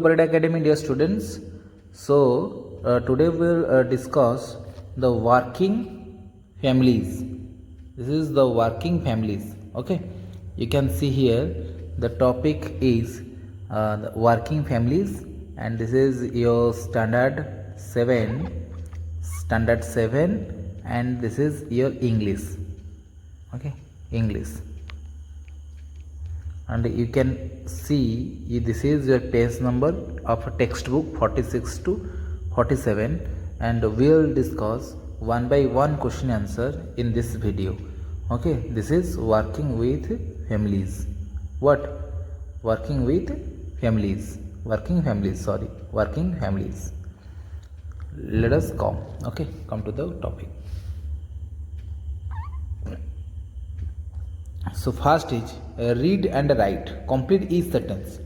Bird Academy, dear students. So today we'll discuss the working families. This is the working families. Okay, you can see here the topic is the working families, and this is your standard 7, and this is your English. Okay, English. And you can see this is your page number of textbook 46 to 47, and we'll discuss one by one question answer in this video. Okay, this is working with families. What? Working with families. Working families. Let us come to the topic. So first is read and write. Complete each sentence.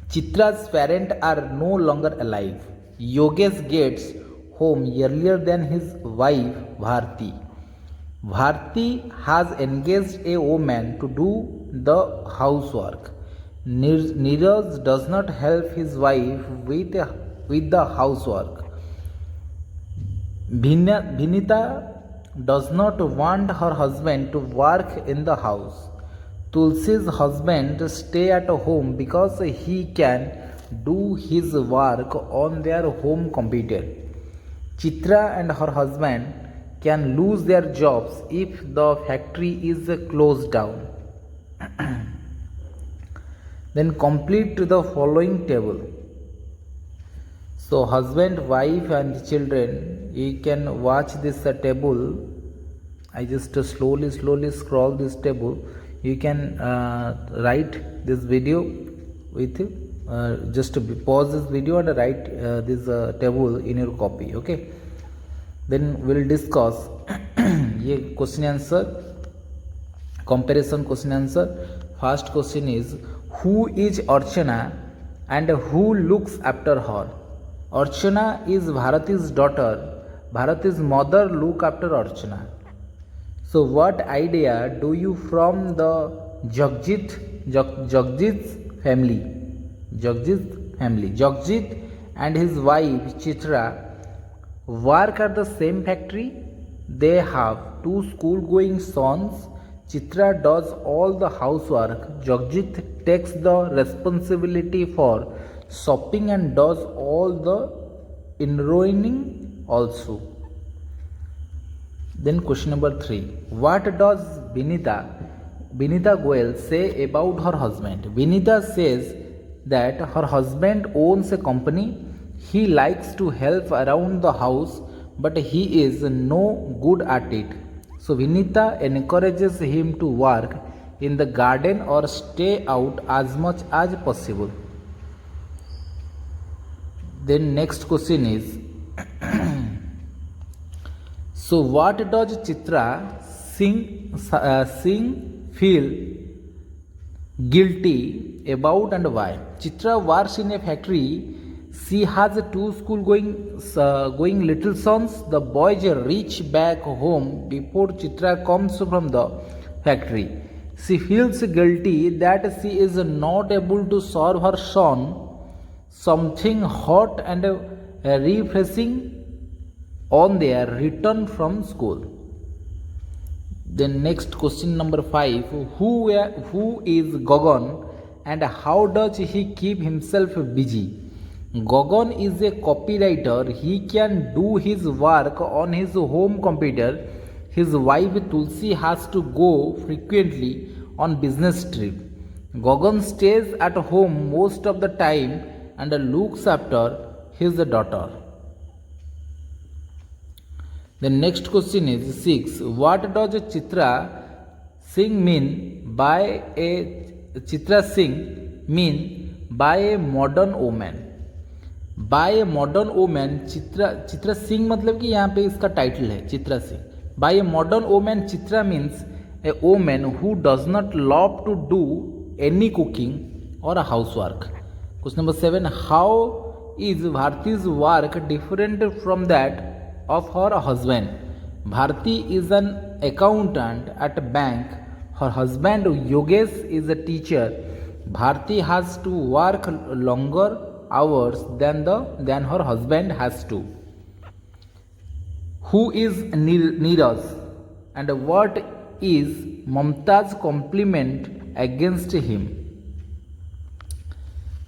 Chitra's parents are no longer alive. Yogesh gets home earlier than his wife Bharti. Bharti has engaged a woman to do the housework. Neeraj does not help his wife with the housework. Vinita does not want her husband to work in the house. Tulsi's husband stay at home because he can do his work on their home computer. Chitra and her husband can lose their jobs if the factory is closed down. Then complete the following table. So husband, wife and children, you can watch this table. I just slowly scroll this table. You can write this video with just pause this video and write this table in your copy. Okay, then we'll discuss ये question answer, comparison question answer. First question is, who is Archana and who looks after her? Archana is Bharati's daughter. Bharati's mother look after Archana. So what idea do you from the Jagjit's family? Jagjit and his wife Chitra work at the same factory. They have 2 school-going sons. Chitra does all the housework. Jagjit takes the responsibility for shopping and does all the enroining also. Then question number 3. What does Binita Goel say about her husband? Binita says that her husband owns a company. He likes to help around the house, but he is no good at it. So Vinita encourages him to work in the garden or stay out as much as possible. Then next question is, so what does Chitra feel guilty about and why? Chitra works in a factory. She has 2 school-going little sons. The boys reach back home before Chitra comes from the factory. She feels guilty that she is not able to serve her son something hot and refreshing on their return from school. Then next question number 5. Who is Gagan and how does he keep himself busy? Gagan is a copywriter. He can do his work on his home computer. His wife Tulsi has to go frequently on business trip. Gagan stays at home most of the time and looks after his daughter. The next question is 6. What does Chitra Singh mean by a modern woman? By a modern woman, Chitra Singh मतलब कि यहाँ पे इसका title है Chitra Singh. By a modern woman, Chitra means a woman who does not love to do any cooking or a housework. Question number 7. How is Bharti's work different from that of her husband? Bharti is an accountant at a bank. Her husband Yogesh is a teacher. Bharti has to work longer hours than her husband has to. Who is Neeraj and what is Mamta's compliment against him?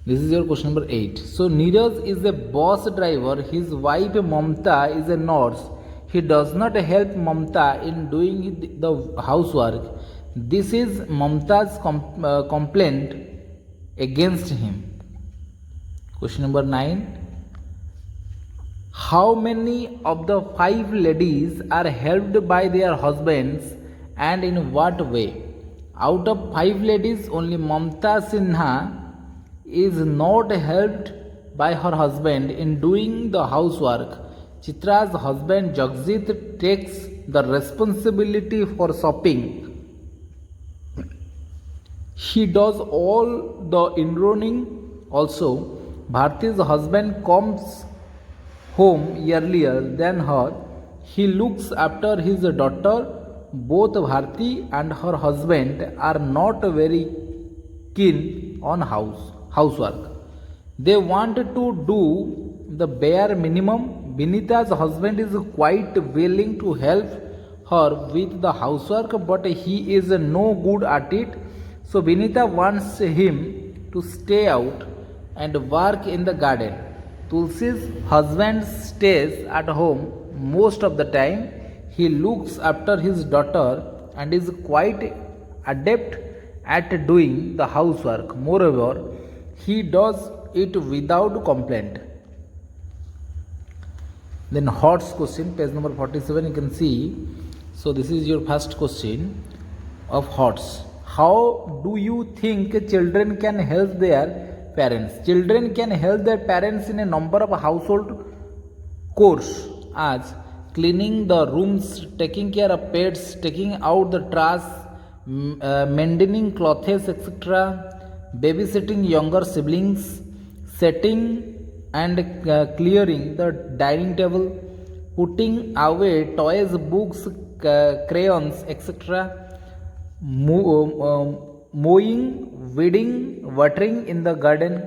This is your question number 8. So Neeraj is a bus driver. His wife Mamta is a nurse. He does not help Mamta in doing the housework. This is Mamta's complaint against him. Question number 9. How many of the 5 ladies are helped by their husbands and in what way? Out of 5 ladies, only Mamta Sinha is not helped by her husband in doing the housework. Chitra's husband Jagjit takes the responsibility for shopping. He does all the enrolling also. Bharti's husband comes home earlier than her. He looks after his daughter. Both Bharti and her husband are not very keen on housework. They want to do the bare minimum. Binita's husband is quite willing to help her with the housework, but he is no good at it. So Vinita wants him to stay out and work in the garden. Tulsi's husband stays at home most of the time. He looks after his daughter and is quite adept at doing the housework. Moreover, he does it without complaint. Then Hort's question, page number 47, you can see. So this is your first question of Hort's. How do you think children can help their parents? Children can help their parents in a number of household chores as cleaning the rooms, taking care of pets, taking out the trash, mending clothes, etc., babysitting younger siblings, setting and clearing the dining table, putting away toys, books, crayons, etc., mowing, weeding, watering in the garden.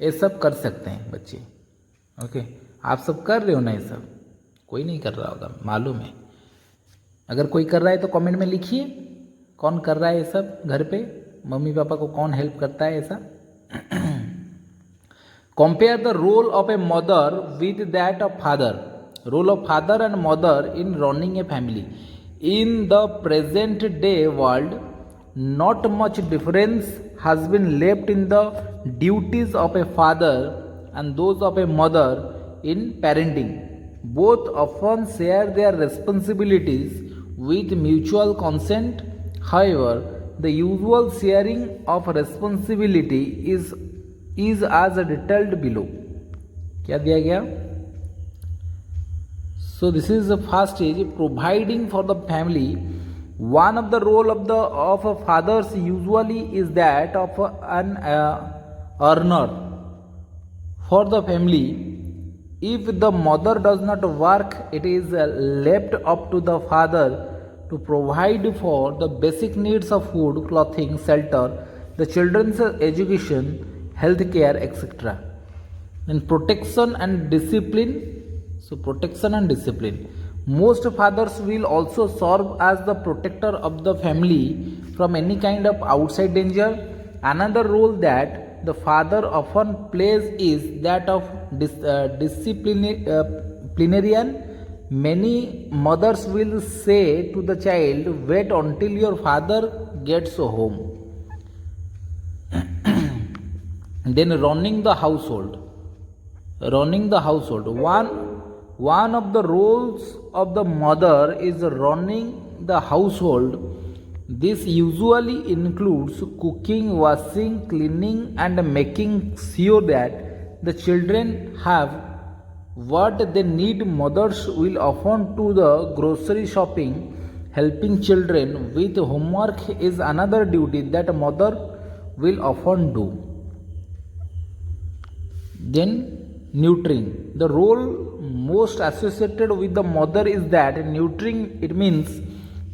ये सब कर सकते हैं बच्चे. Okay, आप सब कर रहे हो ना? ये सब कोई नहीं कर रहा होगा, मालूम है. अगर कोई कर रहा है तो कमेंट में लिखिए कौन कर रहा है ये सब घर पे. मम्मी पापा को कौन हेल्प करता है ऐसा. Compare the role of a mother with that of father. Role of father and mother in running a family. In the present day world, not much difference has been left in the duties of a father and those of a mother in parenting. Both often share their responsibilities with mutual consent. However, the usual sharing of responsibility is as detailed below. क्या दिया गया? So this is the first stage, providing for the family. One of the role of a fathers usually is that of an earner for the family. If the mother does not work, it is left up to the father to provide for the basic needs of food, clothing, shelter, the children's education, health care, etc. Then protection and discipline. So protection and discipline. Most fathers will also serve as the protector of the family from any kind of outside danger. Another role that the father often plays is that of disciplinarian. Many mothers will say to the child, wait until your father gets home. Then running the household. One of the roles of the mother is running the household. This usually includes cooking, washing, cleaning, and making sure that the children have what they need. Mothers will often do the grocery shopping. Helping children with homework is another duty that a mother will often do. Then nurturing. The role most associated with the mother is that nurturing, it means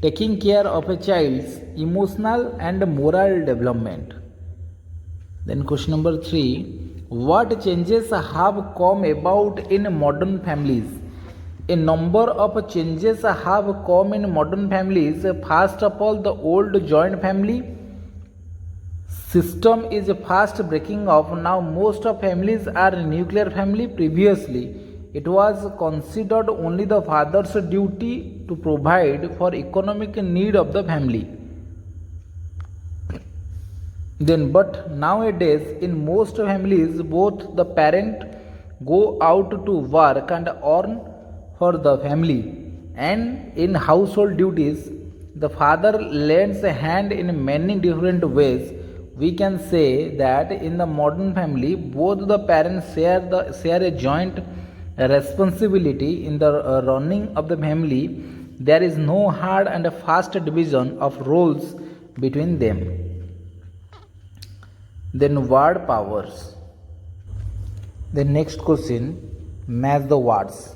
taking care of a child's emotional and moral development. Then question number 3. What changes have come about in modern families? A number of changes have come in modern families. First of all, the old joint family system is fast breaking up. Now most of families are nuclear family. Previously, it was considered only the father's duty to provide for economic need of the family. But nowadays, in most families, both the parent go out to work and earn for the family, and in household duties, the father lends a hand in many different ways. We can say that in the modern family, both the parents share a joint responsibility in the running of the family. There is no hard and fast division of roles between them. Then word powers. The next question, match the words.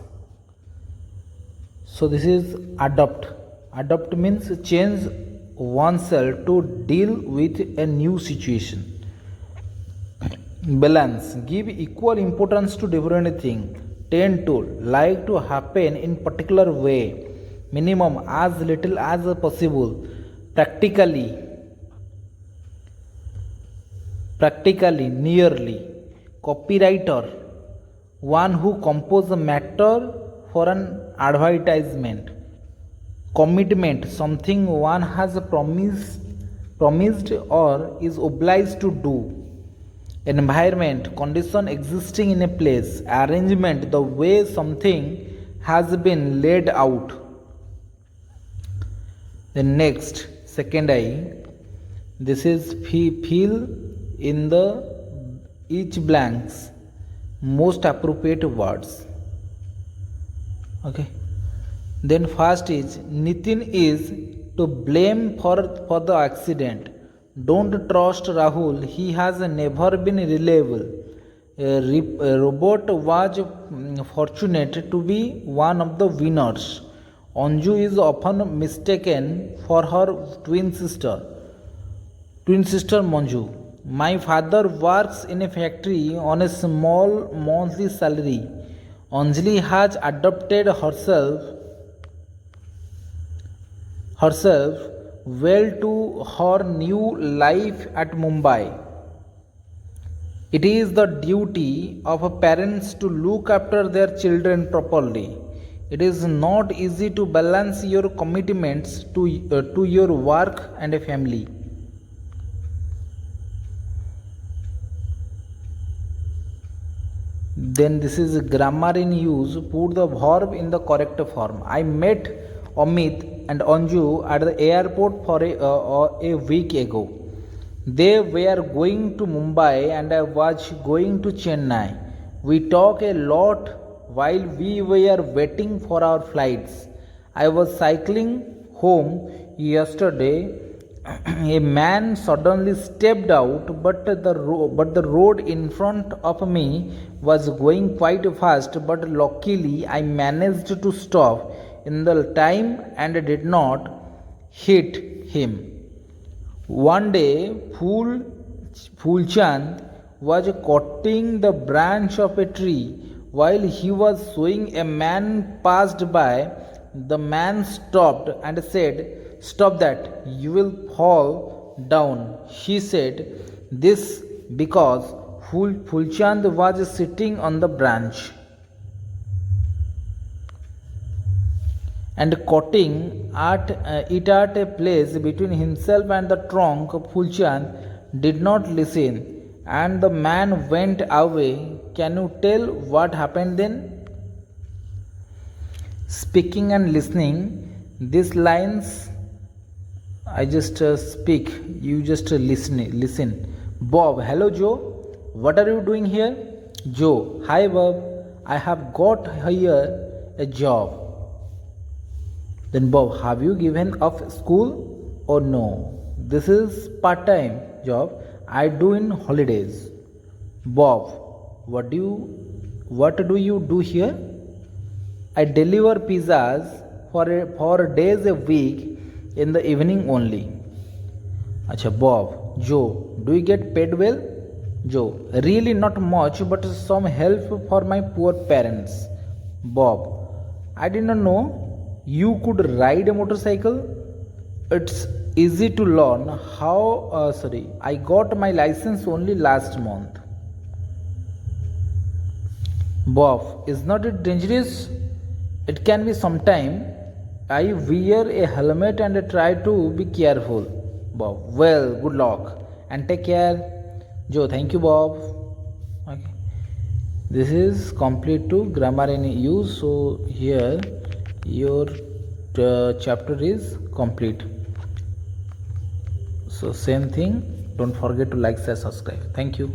So this is adopt. Adopt means change oneself to deal with a new situation. Balance, give equal importance to different things. Tend to, like to happen in particular way. Minimum, as little as possible. Practically, nearly. Copywriter, one who composes matter for an advertisement. Commitment, something one has promised or is obliged to do. Environment, condition existing in a place. Arrangement, the way something has been laid out. The next, second I, this is fill in the each blanks most appropriate words. Okay. Then first is Nitin is to blame for the accident. Don't trust Rahul, he has never been reliable. A robot was fortunate to be one of the winners. Anju is often mistaken for her twin sister Manju. My father works in a factory on a small monthly salary. Anjali has adapted herself well to her new life at Mumbai. It is the duty of parents to look after their children properly. It is not easy to balance your commitments to your work and a family. Then this is grammar in use. Put the verb in the correct form. I met Amit and Anju at the airport for a week ago. They were going to Mumbai and I was going to Chennai. We talked a lot while we were waiting for our flights. I was cycling home yesterday. A man suddenly stepped out, but the road in front of me was going quite fast. But luckily, I managed to stop in the time and did not hit him. One day, Phulchand was cutting the branch of a tree. While he was sewing, a man passed by. The man stopped and said, "Stop that, you will fall down." He said this because Phulchand was sitting on the branch and cutting it at a place between himself and the trunk. Phulchand did not listen and the man went away. Can you tell what happened then? Speaking and listening, these lines I just speak, you just listen. Bob, hello Joe, what are you doing here? Joe, hi Bob, I have got here a job. Then Bob, have you given up school? Oh no, this is part-time job I do in holidays. Bob, what do you do here? I deliver pizzas for days a week in the evening only. Acha Bob, Joe, do you get paid well? Joe, really not much, but some help for my poor parents. Bob, I did not know you could ride a motorcycle. It's easy to learn. I got my license only last month. Bob, is not it dangerous? It can be sometime. I wear a helmet and try to be careful. Bob, well, good luck and take care. Joe, thank you, Bob. Okay. This is complete to grammar in use. So here your chapter is complete. So same thing. Don't forget to like, share, subscribe. Thank you.